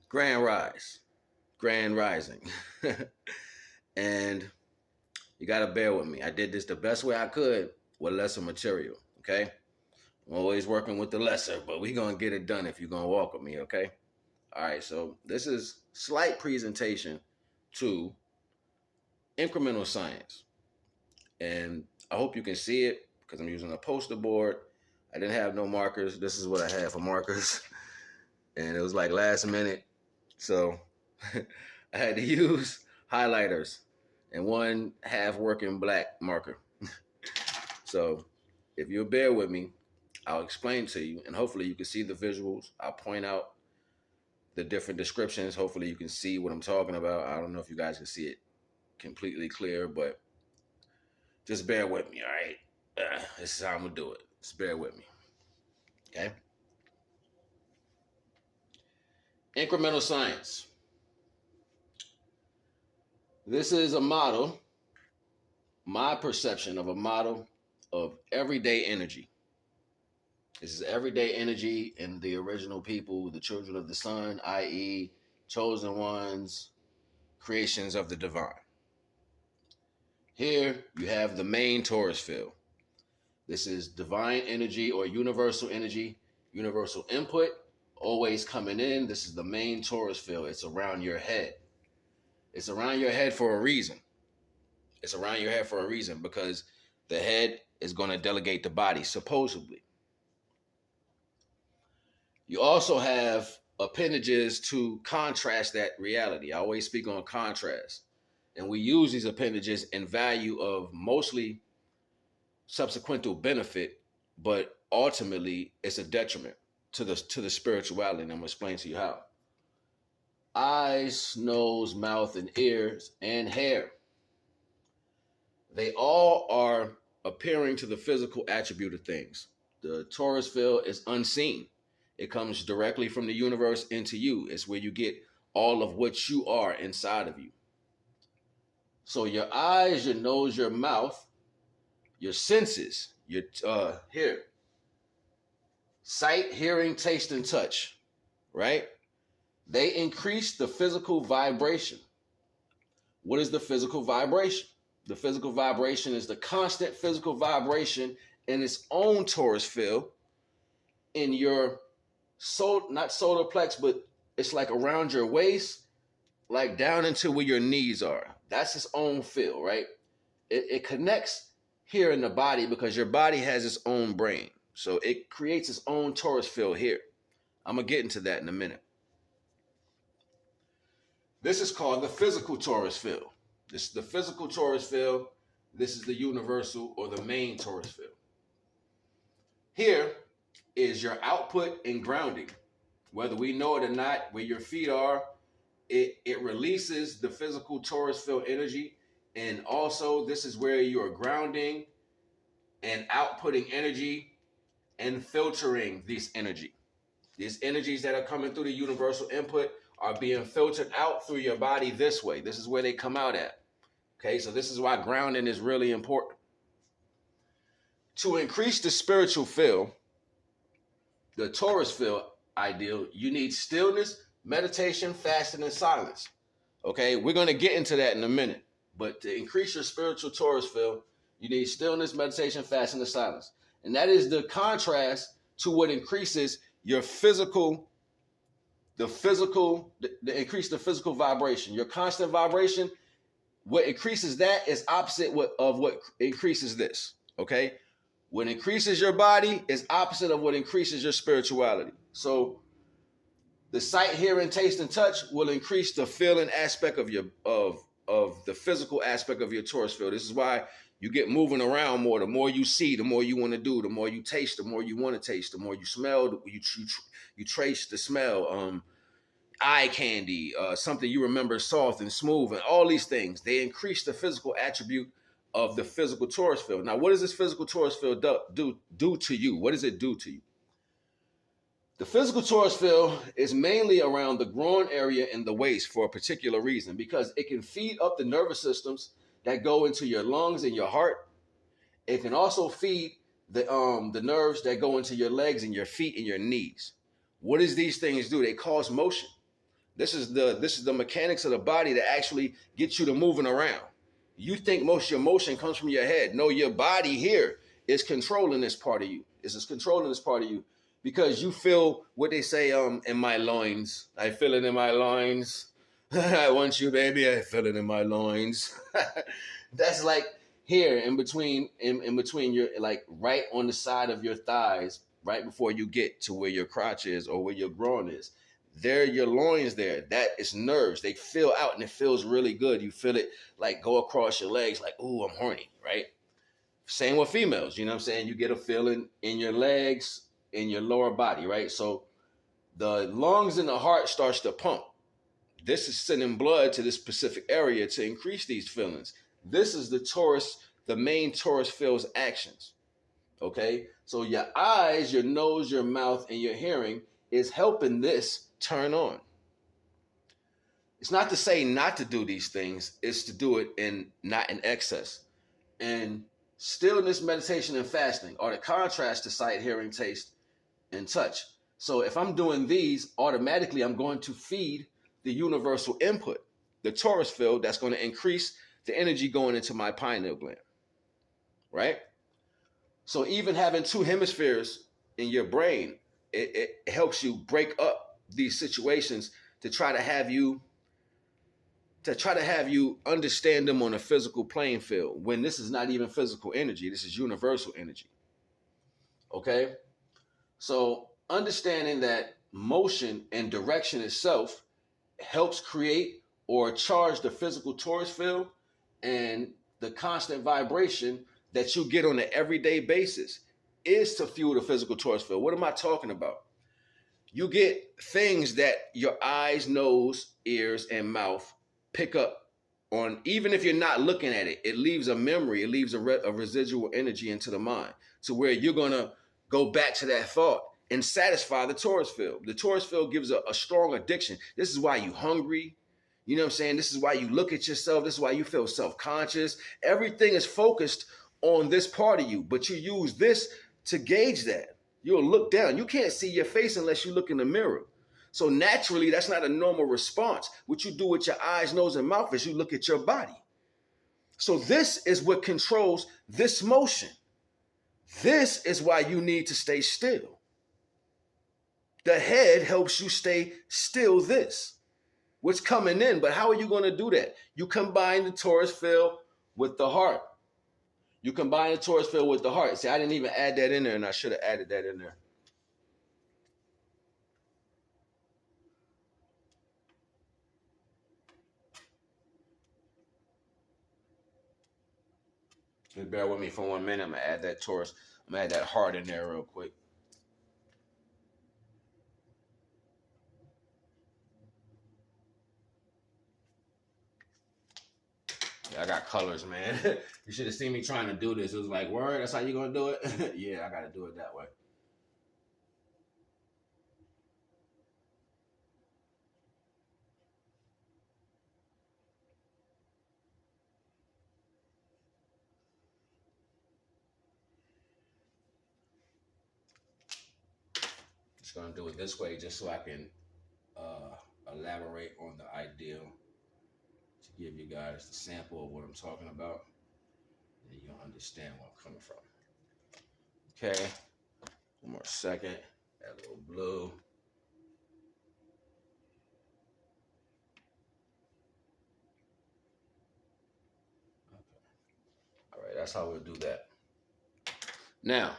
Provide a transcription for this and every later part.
Grand Rise, Grand Rising. And you got to bear with me. I did this the best way I could with lesser material, okay? I'm always working with the lesser, but we're going to get it done if you're going to walk with me, okay? All right, so this is slight presentation to incremental science. And I hope you can see it because I'm using a poster board. I didn't have no markers. This is what I had for markers. And it was like last minute. So I had to use highlighters and one half working black marker. So if you'll bear with me, I'll explain to you and hopefully you can see the visuals. I'll point out the different descriptions. Hopefully you can see what I'm talking about. I don't know if you guys can see it completely clear, but just bear with me, all right? This is how I'm gonna do it. Just bear with me, okay? Incremental science. This is a model, my perception of a model of everyday energy. This is everyday energy in the original people, the children of the sun, i.e., chosen ones, creations of the divine. Here you have the main torus field. This is divine energy or universal energy, universal input, always coming in. This is the main torus field. It's around your head. It's around your head for a reason. It's around your head for a reason because the head is going to delegate the body, supposedly. You also have appendages to contrast that reality. I always speak on contrast. And we use these appendages in value of mostly subsequent benefit, but ultimately it's a detriment to the spirituality. And I'm going to explain to you how. Eyes, nose, mouth, and ears, and hair. They all are appearing to the physical attribute of things. The torus field is unseen. It comes directly from the universe into you. It's where you get all of what you are inside of you. So your eyes, your nose, your mouth, your senses, your here, sight, hearing, taste, and touch, right? They increase the physical vibration. What is the physical vibration? The physical vibration is the constant physical vibration in its own torus field in your not solar plex, but it's like around your waist, like down into where your knees are. That's its own field, right? It connects here in the body because your body has its own brain. So it creates its own torus field here. I'm going to get into that in a minute. This is called the physical torus field. This is the physical torus field. This is the universal or the main torus field. Here is your output and grounding. Whether we know it or not, where your feet are, it releases the physical torus field energy. And also, this is where you are grounding and outputting energy and filtering this energy. These energies that are coming through the universal input are being filtered out through your body this way. This is where they come out at. Okay, so this is why grounding is really important. To increase the spiritual field, the torus field ideal, you need stillness, meditation, fasting, and silence. Okay, we're going to get into that in a minute. But to increase your spiritual torus field, you need stillness, meditation, fasting, and silence. And that is the contrast to what increases your physical, increase the physical vibration. Your constant vibration, what increases that is opposite of what increases this. Okay? What increases your body is opposite of what increases your spirituality. So the sight, hearing, taste, and touch will increase the feeling aspect of your of the physical aspect of your torus field. This is why you get moving around more. The more you see, the more you want to do. The more you taste, the more you want to taste. The more you smell, you trace the smell. Eye candy, something you remember soft and smooth, and all these things. They increase the physical attribute of the physical torus field. Now, what does this physical torus field do to you? What does it do to you? The physical torus field is mainly around the groin area and the waist for a particular reason, because it can feed up the nervous systems that go into your lungs and your heart. It can also feed the nerves that go into your legs and your feet and your knees. What does these things do? They cause motion. This is the mechanics of the body that actually gets you to moving around. You think most of your motion comes from your head. No, your body here is controlling this part of you. It's controlling this part of you because you feel what they say in my loins. I feel it in my loins. I want you, baby. I feel it in my loins. That's like here in between your, like right on the side of your thighs, right before you get to where your crotch is or where your groin is. There, your loins there. That is nerves. They feel out and it feels really good. You feel it like go across your legs, like, ooh, I'm horny, right? Same with females, you know what I'm saying? You get a feeling in your legs, in your lower body, right? So the lungs and the heart starts to pump. This is sending blood to this specific area to increase these feelings. This is the main torus field's actions, okay? So your eyes, your nose, your mouth, and your hearing is helping this turn on. It's not to say not to do these things, it's to do it not in excess. And stillness, meditation, and fasting are the contrast to sight, hearing, taste, and touch. So if I'm doing these, automatically I'm going to feed the universal input, the torus field that's going to increase the energy going into my pineal gland, right? So even having two hemispheres in your brain, it helps you break up these situations to try to have you understand them on a physical playing field when this is not even physical energy. This is universal energy. Okay? So understanding that motion and direction itself helps create or charge the physical torus field, and the constant vibration that you get on an everyday basis is to fuel the physical torus field. What am I talking about? You get things that your eyes, nose, ears, and mouth pick up on. Even if you're not looking at it, it leaves a memory, it leaves a residual energy into the mind to where you're going to go back to that thought and satisfy the torus field. The torus field gives a strong addiction. This is why you're hungry. You know what I'm saying? This is why you look at yourself. This is why you feel self-conscious. Everything is focused on this part of you, but you use this to gauge that. You'll look down. You can't see your face unless you look in the mirror. So naturally, that's not a normal response. What you do with your eyes, nose, and mouth is you look at your body. So this is what controls this motion. This is why you need to stay still. The head helps you stay still this. What's coming in, but how are you going to do that? You combine the torus field with the heart. You combine the torus field with the heart. See, I didn't even add that in there, and I should have added that in there. Just bear with me for 1 minute. I'm going to add that torus. I'm going to add that heart in there real quick. Yeah, I got colors, man. You should have seen me trying to do this. It was like, word, that's how you going to do it? Yeah, I got to do it that way. Just going to do it this way just so I can elaborate on the ideal to give you guys the sample of what I'm talking about, and you'll understand where I'm coming from. Okay, one more second. Add a little blue. Okay. All right, that's how we'll do that. Now,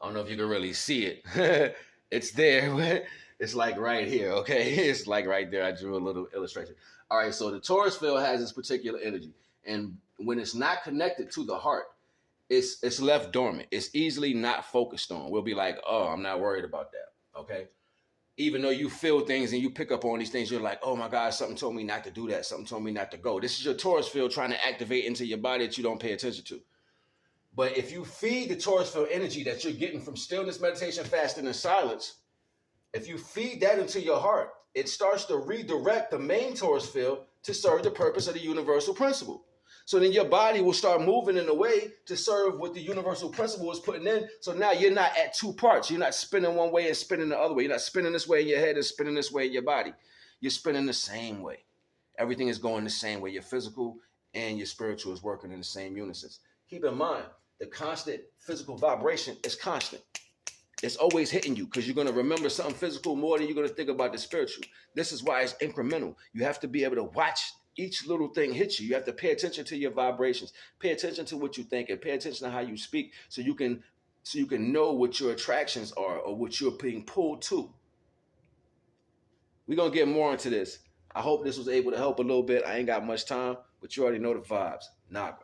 I don't know if you can really see it. It's there. It's like right here, okay? It's like right there. I drew a little illustration. All right, so the torus field has this particular energy. And when it's not connected to the heart, it's left dormant. It's easily not focused on. We'll be like, oh, I'm not worried about that, okay? Even though you feel things and you pick up on these things, you're like, oh my God, something told me not to do that. Something told me not to go. This is your torus field trying to activate into your body that you don't pay attention to. But if you feed the torus field energy that you're getting from stillness, meditation, fasting, and silence, if you feed that into your heart, it starts to redirect the main torus field to serve the purpose of the universal principle. So then your body will start moving in a way to serve what the universal principle is putting in. So now you're not at two parts. You're not spinning one way and spinning the other way. You're not spinning this way in your head and spinning this way in your body. you're spinning the same way. Everything is going the same way. Your physical and your spiritual is working in the same unison. Keep in mind, the constant physical vibration is constant. It's always hitting you because you're going to remember something physical more than you're going to think about the spiritual. This is why it's incremental. You have to be able to watch each little thing hit you. You have to pay attention to your vibrations, pay attention to what you think, and pay attention to how you speak so you can know what your attractions are or what you're being pulled to. We're going to get more into this. I hope this was able to help a little bit. I ain't got much time, but you already know the vibes. Naga.